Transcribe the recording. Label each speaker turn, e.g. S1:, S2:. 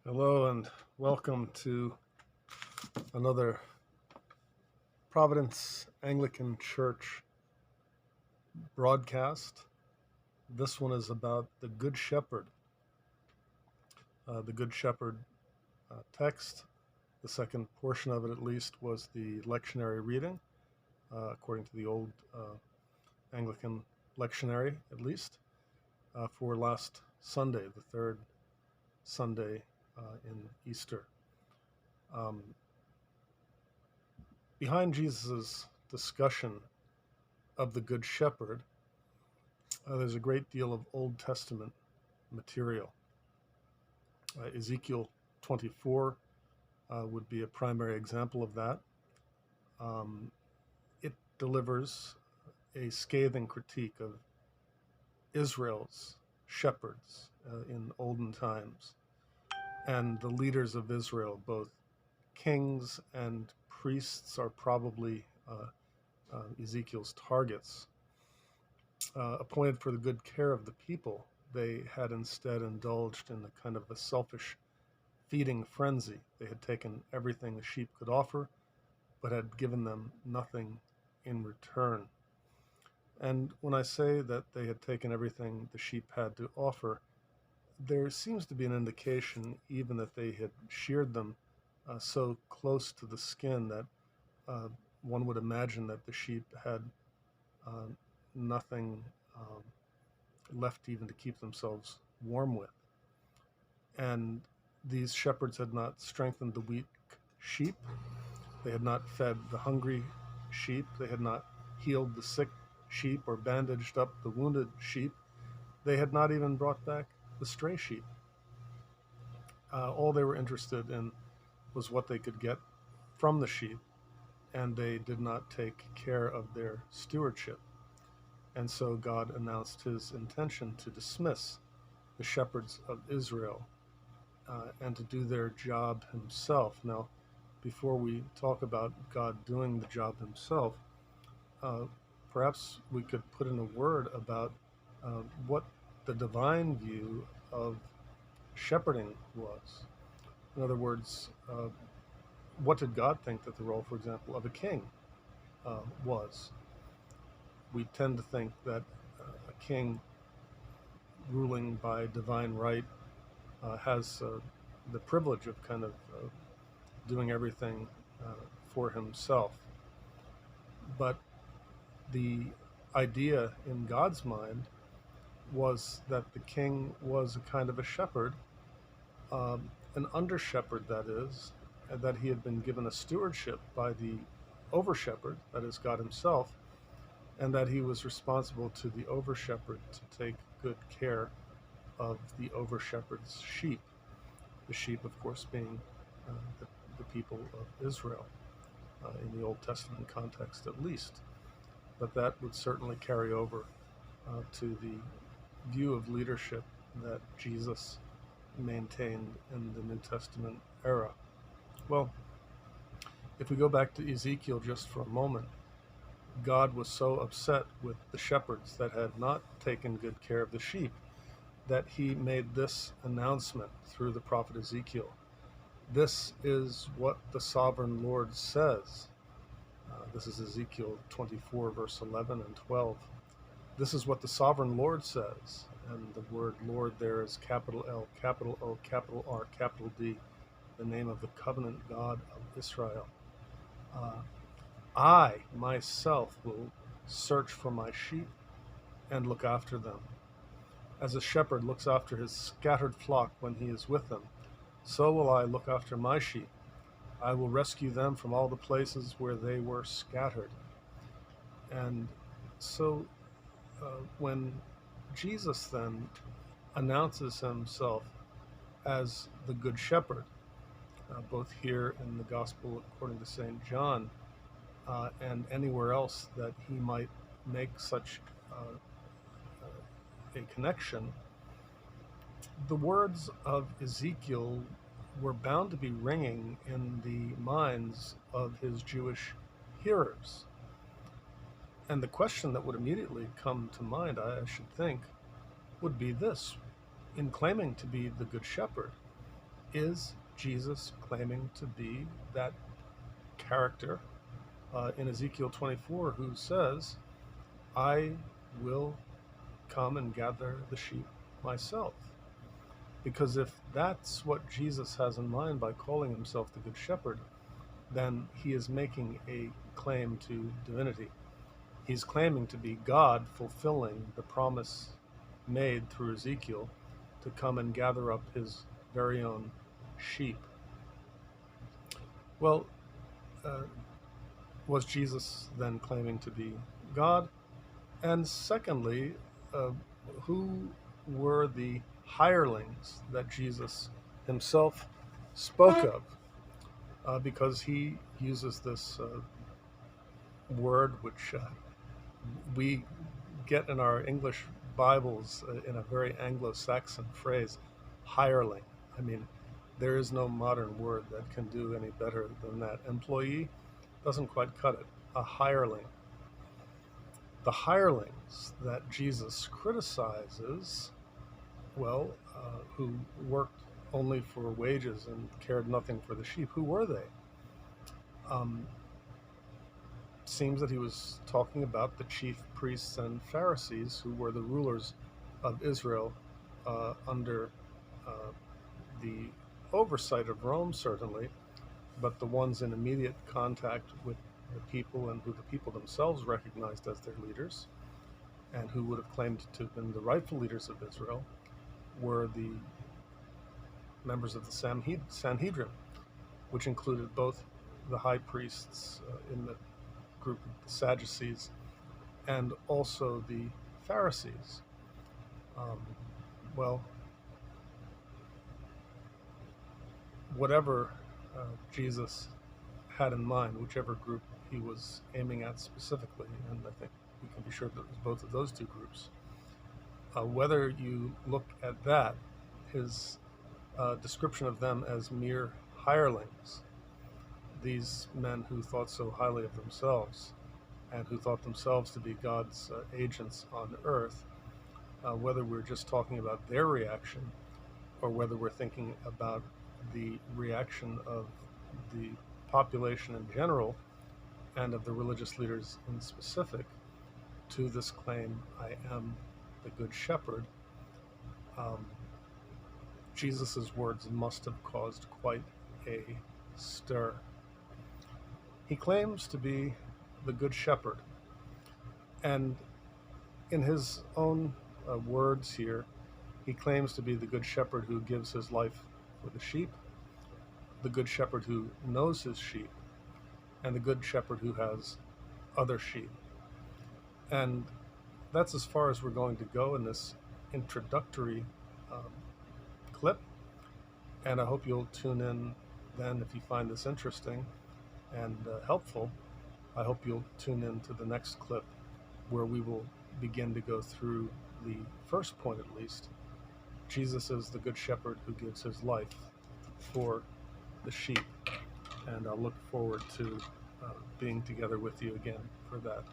S1: Hello and welcome to another Providence Anglican Church broadcast. This one is about the Good Shepherd. The Good Shepherd text, the second portion of it at least, was the lectionary reading, according to the old Anglican lectionary at least, for last Sunday, the third Sunday in Easter. Behind Jesus' discussion of the Good Shepherd, there's a great deal of Old Testament material. Ezekiel 24 would be a primary example of that. It delivers a scathing critique of Israel's shepherds in olden times and the leaders of Israel, both kings and priests, are probably Ezekiel's targets. Appointed for the good care of the people, they had instead indulged in a kind of a selfish feeding frenzy. They had taken everything the sheep could offer, but had given them nothing in return. And when I say that they had taken everything the sheep had to offer, there seems to be an indication even that they had sheared them so close to the skin that one would imagine that the sheep had nothing left even to keep themselves warm with. And these shepherds had not strengthened the weak sheep. They had not fed the hungry sheep. They had not healed the sick sheep or bandaged up the wounded sheep. They had not even brought back the stray sheep. All they were interested in was what they could get from the sheep, and they did not take care of their stewardship. And so God announced his intention to dismiss the shepherds of Israel and to do their job himself. Now, before we talk about God doing the job himself, perhaps we could put in a word about what the divine view of shepherding was. In other words, what did God think that the role, for example, of a king was? We tend to think that a king ruling by divine right has the privilege of kind of doing everything for himself. But the idea in God's mind was that the king was a kind of a shepherd, an under shepherd, that is, and that he had been given a stewardship by the over shepherd, that is God himself, and that he was responsible to the over shepherd to take good care of the over shepherd's sheep. The sheep, of course, being the people of Israel in the Old Testament context, at least. But that would certainly carry over to the view of leadership that Jesus maintained in the New Testament era. Well, if we go back to Ezekiel just for a moment, God was so upset with the shepherds that had not taken good care of the sheep that he made this announcement through the prophet Ezekiel. This is what the sovereign Lord says. This is Ezekiel 24, verse 11 and 12. This is what the sovereign Lord says. And the word Lord there is capital L, capital O, capital R, capital D, the name of the covenant God of Israel. I myself will search for my sheep and look after them. As a shepherd looks after his scattered flock when he is with them, so will I look after my sheep. I will rescue them from all the places where they were scattered. And so when Jesus then announces himself as the Good Shepherd, both here in the Gospel according to St. John and anywhere else that he might make such a connection, the words of Ezekiel were bound to be ringing in the minds of his Jewish hearers. And the question that would immediately come to mind, I should think, would be this. In claiming to be the Good Shepherd, Is Jesus claiming to be that character in Ezekiel 24 who says, I will come and gather the sheep myself? Because if that's what Jesus has in mind by calling himself the Good Shepherd, then he is making a claim to divinity. He's claiming to be God fulfilling the promise made through Ezekiel to come and gather up his very own sheep. Well, uh, was Jesus then claiming to be God? And secondly, uh, who were the hirelings that Jesus himself spoke of? Because he uses this word which we get in our English Bibles in a very Anglo-Saxon phrase, hireling. I mean, there is no modern word that can do any better than that. Employee doesn't quite cut it. A hireling. The hirelings that Jesus criticizes, well, who worked only for wages and cared nothing for the sheep, who were they? Um, Seems that he was talking about the chief priests and Pharisees, who were the rulers of Israel under uh, the oversight of Rome, certainly, but the ones in immediate contact with the people and who the people themselves recognized as their leaders and who would have claimed to have been the rightful leaders of Israel were the members of the Sanhedrin, which included both the high priests in the group of the Sadducees and also the Pharisees. Um, well, whatever Jesus had in mind, whichever group he was aiming at specifically, and I think we can be sure that it was both of those two groups, whether you look at that, his description of them as mere hirelings, these men who thought so highly of themselves and who thought themselves to be God's agents on earth, whether we're just talking about their reaction or whether we're thinking about the reaction of the population in general and of the religious leaders in specific to this claim, I am the Good Shepherd, um, Jesus' words must have caused quite a stir. He claims to be the Good Shepherd, and in his own words here, he claims to be the Good Shepherd who gives his life for the sheep, the Good Shepherd who knows his sheep, and the Good Shepherd who has other sheep. And that's as far as we're going to go in this introductory um, clip. And I hope you'll tune in then if you find this interesting and helpful. I hope you'll tune in to the next clip where we will begin to go through the first point at least. Jesus is the Good Shepherd who gives his life for the sheep. And I'll look forward to being together with you again for that.